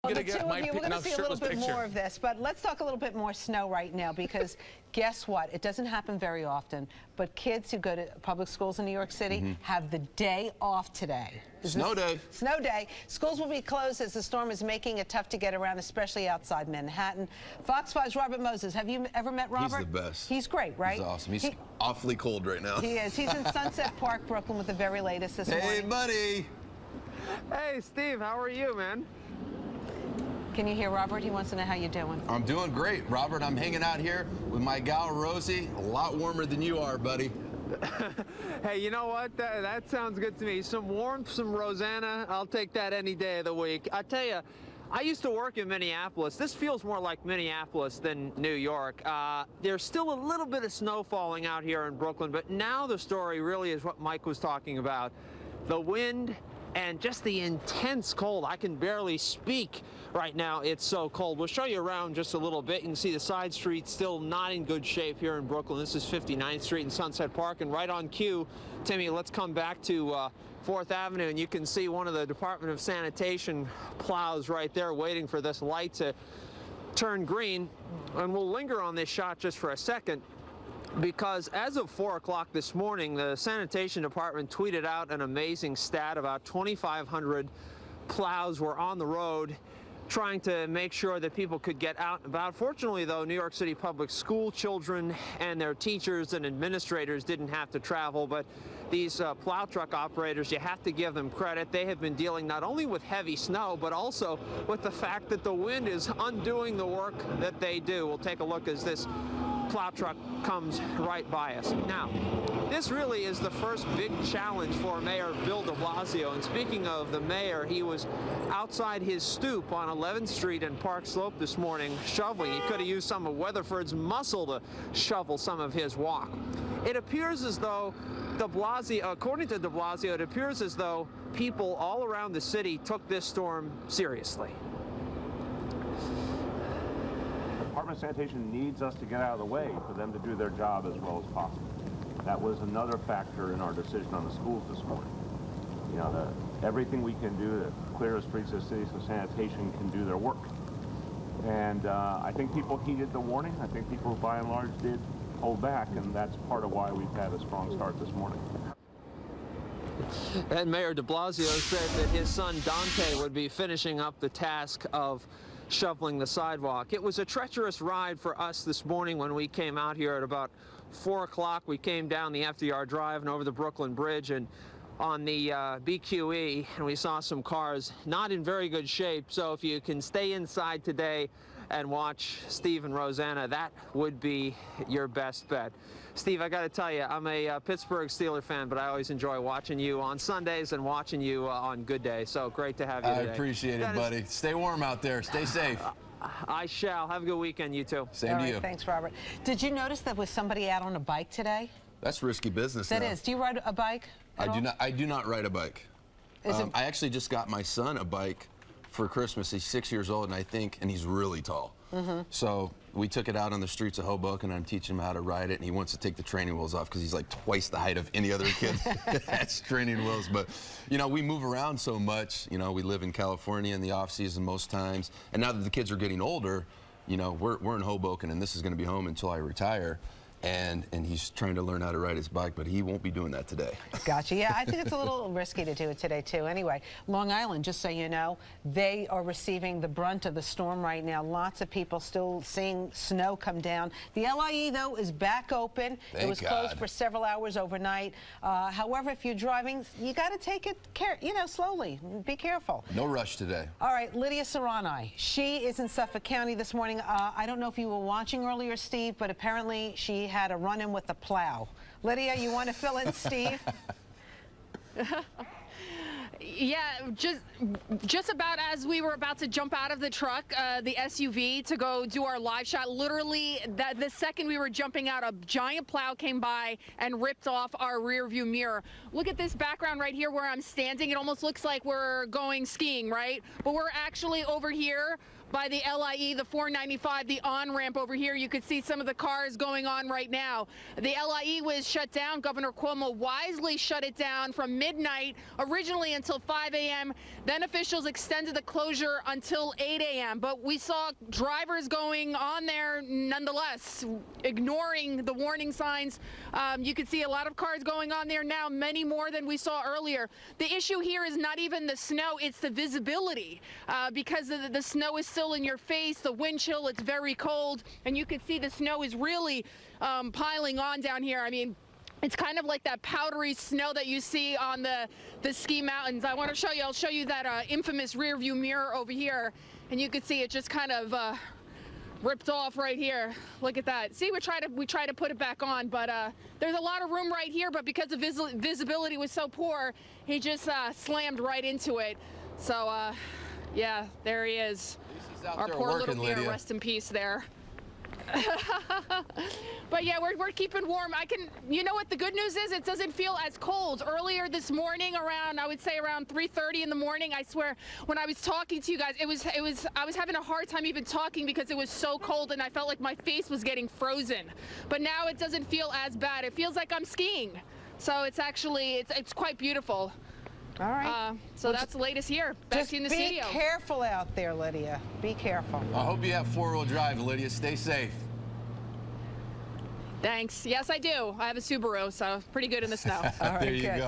Well, the two of you, we're going to see a little bit more of this, but let's talk a little bit more snow right now, because guess what? It doesn't happen very often, but kids who go to public schools in New York City have the day off today. Snow day. Snow day. Schools will be closed as the storm is making it tough to get around, especially outside Manhattan. Fox 5's Robert Moses. Have you ever met Robert? He's the best. He's great, right? He's awesome. He's awfully cold right now. He is. He's in Sunset Park, Brooklyn, with the very latest this morning. Hey, buddy. Hey, Steve. How are you, man? Can you hear Robert? He wants to know how you're doing. I'm doing great, Robert. I'm hanging out here with my gal, Rosie. A lot warmer than you are, buddy. Hey, you know what? That sounds good to me. Some warmth, some Rosanna. I'll take that any day of the week. I tell you, I used to work in Minneapolis. This feels more like Minneapolis than New York. There's still a little bit of snow falling out here in Brooklyn, but now the story really is what Mike was talking about. The wind and just the intense cold. I can barely speak right now. It's so cold. We'll show you around just a little bit. You can see the side streets still not in good shape here in Brooklyn. This is 59th Street and Sunset Park, and right on cue, Timmy, let's come back to 4th Avenue, and you can see one of the Department of Sanitation plows right there waiting for this light to turn green. And we'll linger on this shot just for a second, because as of 4 o'clock this morning, the Sanitation Department tweeted out an amazing stat. About 2,500 plows were on the road trying to make sure that people could get out and about. Fortunately, though, New York City public school children and their teachers and administrators didn't have to travel, but these plow truck operators, you have to give them credit. They have been dealing not only with heavy snow, but also with the fact that the wind is undoing the work that they do. We'll take a look as this plow truck comes right by us. Now, this really is the first big challenge for Mayor Bill de Blasio. And speaking of the mayor, he was outside his stoop on 11th Street and Park Slope this morning shoveling. He could have used some of Weatherford's muscle to shovel some of his walk. It appears as though according to de Blasio, it appears as though people all around the city took this storm seriously. Department of Sanitation needs us to get out of the way for them to do their job as well as possible. That was another factor in our decision on the schools this morning. You know, everything we can do to clear the streets of the city so sanitation can do their work. And I think people heeded the warning. I think people, by and large, did hold back, and that's part of why we've had a strong start this morning. And Mayor de Blasio said that his son Dante would be finishing up the task of shoveling the sidewalk. It was a treacherous ride for us this morning when we came out here at about 4 o'clock. We came down the FDR Drive and over the Brooklyn Bridge and on the BQE, and we saw some cars not in very good shape. So if you can stay inside today and watch Steve and Rosanna, that would be your best bet. Steve, I got to tell you, I'm a Pittsburgh Steelers fan, but I always enjoy watching you on Sundays and watching you on good days. So great to have you today. I appreciate it, buddy. Stay warm out there. Stay safe. I shall. Have a good weekend, you too. Same to you. Thanks, Robert. Did you notice that was somebody out on a bike today? That's risky business. That is. Do you ride a bike? I do not ride a bike. I actually just got my son a bike for Christmas. He's 6 years old, and he's really tall. So we took it out on the streets of Hoboken, and I'm teaching him how to ride it, and he wants to take the training wheels off because he's like twice the height of any other kid that has training wheels. But, you know, we move around so much. You know, we live in California in the off-season most times, and now that the kids are getting older, you know, we're in Hoboken, and this is going to be home until I retire. And he's trying to learn how to ride his bike, but he won't be doing that today. Gotcha. Yeah, I think it's a little risky to do it today, too. Anyway, Long Island, just so you know, they are receiving the brunt of the storm right now. Lots of people still seeing snow come down. The LIE, though, is back open. It was closed for several hours overnight. However, if you're driving, you got to take it, slowly. Be careful. No rush today. All right, Lydia Serrani. She is in Suffolk County this morning. I don't know if you were watching earlier, Steve, but apparently she had a run-in with the plow. Lydia, you want to fill in Steve? Yeah, just about as we were about to jump out of the truck, the SUV, to go do our live shot, literally the second we were jumping out, a giant plow came by and ripped off our rear view mirror. Look at this background right here where I'm standing. It almost looks like we're going skiing, right? But we're actually over here by the LIE, the 495, the on-ramp over here. You can see some of the cars going on right now. The LIE was shut down. Governor Cuomo wisely shut it down from midnight, originally until 5 a.m. Then officials extended the closure until 8 a.m. But we saw drivers going on there nonetheless, ignoring the warning signs. You can see a lot of cars going on there now, many more than we saw earlier. The issue here is not even the snow, it's the visibility, because the snow is still in your face, the wind chill, it's very cold, and you can see the snow is really piling on down here. I mean, it's kind of like that powdery snow that you see on the ski mountains. I want to show you, I'll show you that infamous rear view mirror over here, and you can see it just kind of ripped off right here. Look at that. See, we try to put it back on, but there's a lot of room right here, but because the visibility was so poor, he just slammed right into it. So yeah, there he is. Our poor little mirror, rest in peace there. But yeah, we're keeping warm. You know what the good news is? It doesn't feel as cold. Earlier this morning, around, I would say around 3:30 in the morning, I swear, when I was talking to you guys, I was having a hard time even talking because it was so cold and I felt like my face was getting frozen. But now it doesn't feel as bad. It feels like I'm skiing. So it's actually, it's quite beautiful. All right. So that's the latest here. Back in the studio. Be careful out there, Lydia. Be careful. I hope you have four-wheel drive, Lydia. Stay safe. Thanks. Yes, I do. I have a Subaru, so pretty good in the snow. All right, there you good. go.